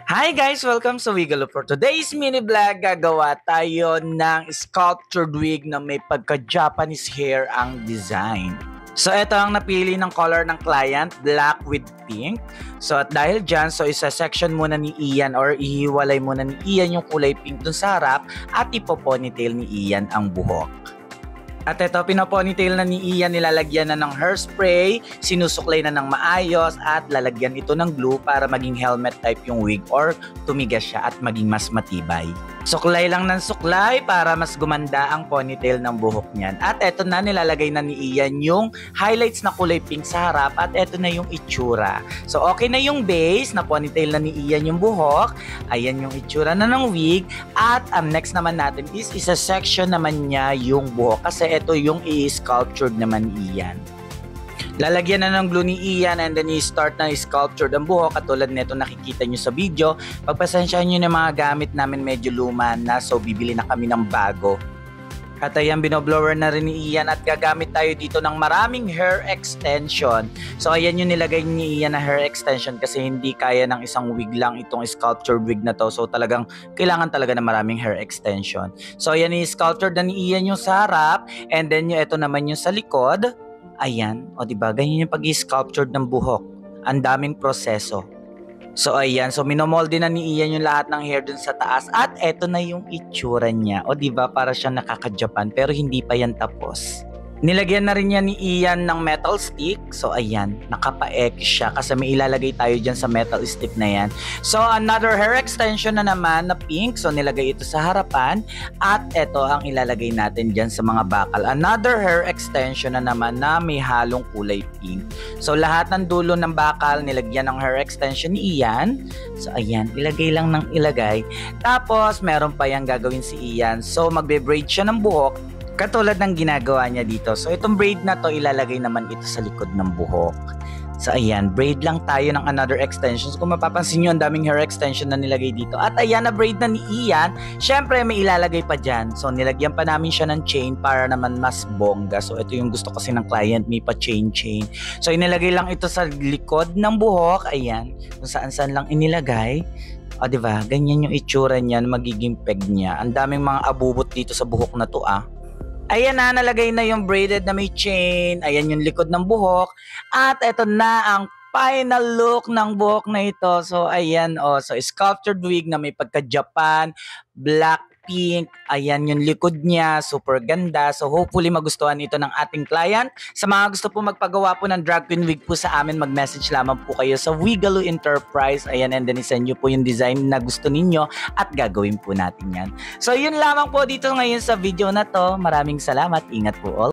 Hi guys! Welcome sa Wigalo. For today's mini vlog, gagawa tayo ng sculptured wig na may pagka-Japanese hair ang design. So ito ang napili ng color ng client, black with pink. So at dahil dyan, isa-section muna ni Ian or ihiwalay muna ni Ian yung kulay pink dun sa harap at ipoponytail ni Ian ang buhok. At ito, pinoponytail na ni Ian, nilalagyan na ng hairspray, sinusuklay na ng maayos at lalagyan ito ng glue para maging helmet type yung wig or tumigas siya at maging mas matibay. Suklay lang ng suklay para mas gumanda ang ponytail ng buhok niyan. At ito na, nilalagay na ni Ian yung highlights na kulay pink sa harap at ito na yung itsura. So okay na yung base, na ponytail na ni Ian yung buhok. Ayan yung itsura na ng wig. At next naman natin is isa-section naman niya yung buhok kasi ito yung i-sculptured naman ni Ian. Lalagyan na ng glue ni Ian and then i-start na i-sculptured ang buhok katulad nito nakikita nyo sa video. Pagpasensyahan nyo na mga gamit namin medyo luma na, so bibili na kami ng bago. At ayan, binoblower na rin ni Ian at gagamit tayo dito ng maraming hair extension. So ayan yung nilagay ni Ian na hair extension kasi hindi kaya ng isang wig lang itong sculptured wig na to. So talagang kailangan talaga ng maraming hair extension. So ayan, i-sculptured na ni Ian yung sa harap and then ito naman yung sa likod. Ayan, o diba, ganyan yung pag-i-sculptured ng buhok. Ang daming proseso. So ayan, so minomolde na ni Ian yung lahat ng hair dun sa taas at eto na yung itsura niya. O diba, para siyang nakaka-Japan pero hindi pa yan tapos. Nilagyan na rin niya ni Ian ng metal stick. So ayan, nakapa-X siya kasi may ilalagay tayo dyan sa metal stick na yan. So another hair extension na naman na pink. So nilagay ito sa harapan at ito ang ilalagay natin dyan sa mga bakal. Another hair extension na naman na may halong kulay pink. So lahat ng dulo ng bakal nilagyan ng hair extension ni Ian. So ayan, ilagay lang ng ilagay. Tapos meron pa yung gagawin si Ian. So magbe-braid siya ng buhok katulad ng ginagawa niya dito. So itong braid na to ilalagay naman ito sa likod ng buhok. So ayan, braid lang tayo ng another extension. So kung mapapansin nyo, ang daming hair extension na nilagay dito. At ayan, na braid na ni Ian. Syempre may ilalagay pa dyan. So nilagyan pa namin siya ng chain para naman mas bongga. So ito yung gusto kasi ng client, may pa chain. So inilagay lang ito sa likod ng buhok. Ayan, kung saan lang inilagay. O diba, ganyan yung itsura niyan, magiging peg niya. Ang daming mga abubot dito sa buhok na to Ayan na, nalagay na yung braided na may chain. Ayan yung likod ng buhok. At ito na ang final look ng buhok na ito. So ayan, so sculptured wig na may pagka-Japan, black, pink. Ayan yung likod niya, super ganda. So hopefully magustuhan ito ng ating client. Sa mga gusto po magpagawa po ng drag queen wig po sa amin, mag-message lamang po kayo sa Wigalo Enterprise. Ayan, and then isend nyo po yung design na gusto ninyo at gagawin po natin yan. So yun lamang po dito ngayon sa video na to. Maraming salamat. Ingat po all.